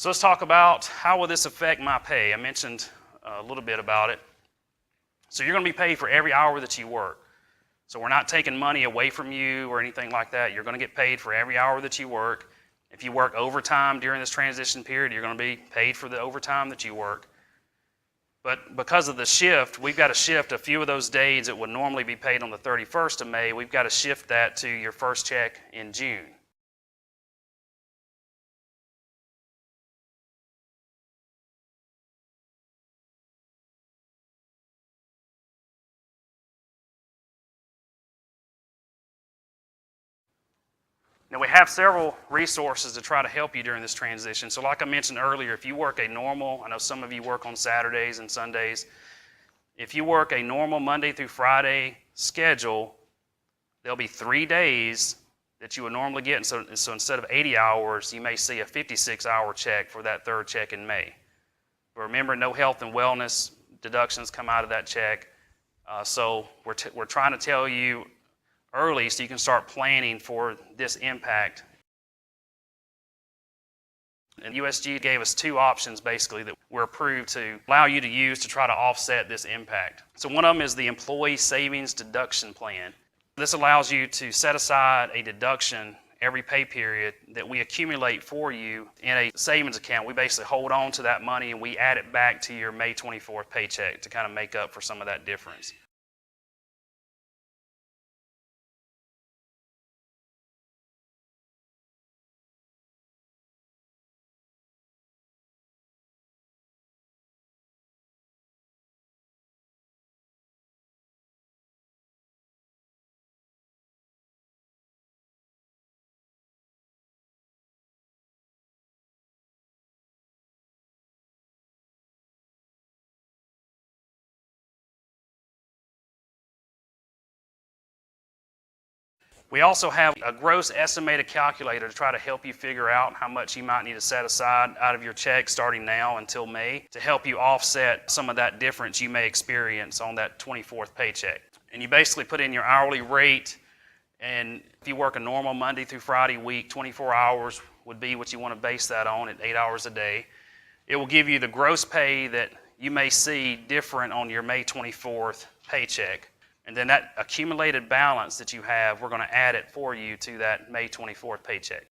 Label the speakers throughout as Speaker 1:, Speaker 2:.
Speaker 1: So let's talk about how will this affect my pay. I mentioned a little bit about it. So you're going to be paid for every hour that you work. So we're not taking money away from you or anything like that. You're going to get paid for every hour that you work. If you work overtime during this transition period, you're going to be paid for the overtime that you work. But because of the shift, we've got to shift a few of those days that would normally be paid on the 31st of May. We've got to shift that to your first check in June. Now, we have several resources to try to help you during this transition. So like I mentioned earlier, if you work a normal, I know some of you work on Saturdays and Sundays, if you work a normal Monday through Friday schedule, there'll be 3 days that you would normally get. And so instead of 80 hours, you may see a 56-hour check for that third check in May. But remember, no health and wellness deductions come out of that check. So we're trying to tell you early so you can start planning for this impact. And USG gave us 2 options basically that we're approved to allow you to use to try to offset this impact. So one of them is the Employee Savings Deduction Plan. This allows you to set aside a deduction every pay period that we accumulate for you in a savings account. We basically hold on to that money and we add it back to your May 24th paycheck to kind of make up for some of that difference. We also have a gross estimated calculator to try to help you figure out how much you might need to set aside out of your check starting now until May to help you offset some of that difference you may experience on that 24th paycheck. And you basically put in your hourly rate, and if you work a normal Monday through Friday week, 24 hours would be what you want to base that on at 8 hours a day. It will give you the gross pay that you may see different on your May 24th paycheck. And then that accumulated balance that you have, we're going to add it for you to that May 24th paycheck.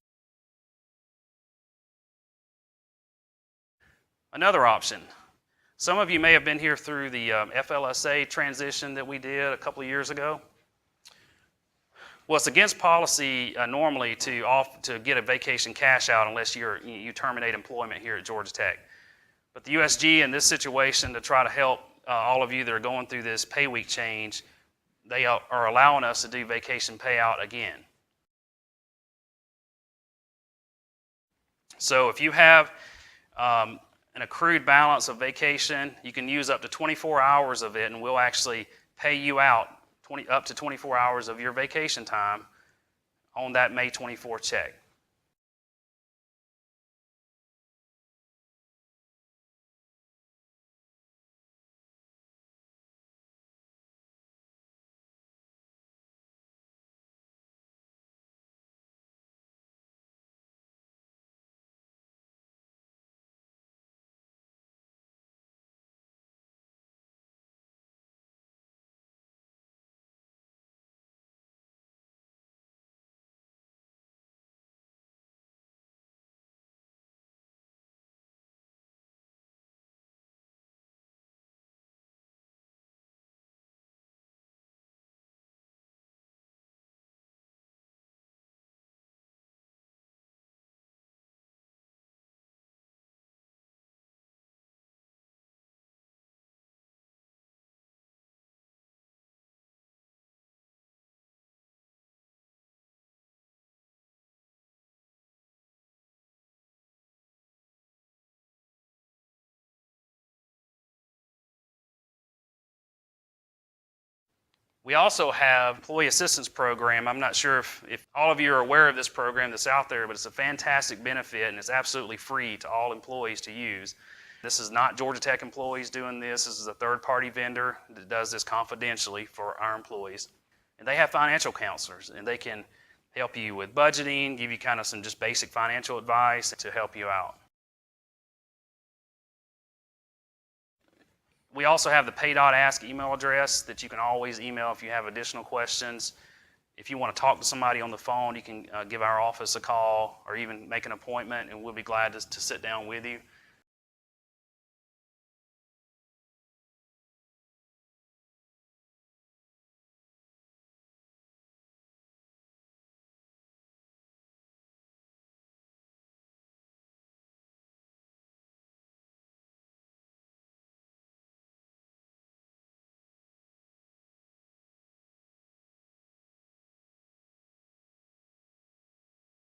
Speaker 1: Another option. Some of you may have been here through the FLSA transition that we did a couple of years ago. Well, it's against policy normally to get a vacation cash out unless you terminate employment here at Georgia Tech. But the USG in this situation, to try to help all of you that are going through this pay week change, they are allowing us to do vacation payout again. So if you have an accrued balance of vacation, you can use up to 24 hours of it, and we'll actually pay you out up to 24 hours of your vacation time on that May 24th check. We also have Employee Assistance Program. I'm not sure if all of you are aware of this program that's out there, but it's a fantastic benefit and it's absolutely free to all employees to use. This is not Georgia Tech employees doing this. This is a third-party vendor that does this confidentially for our employees. And they have financial counselors, and they can help you with budgeting, give you kind of some just basic financial advice to help you out. We also have the PayDot Ask email address that you can always email if you have additional questions. If you want to talk to somebody on the phone, you can give our office a call or even make an appointment, and we'll be glad to sit down with you.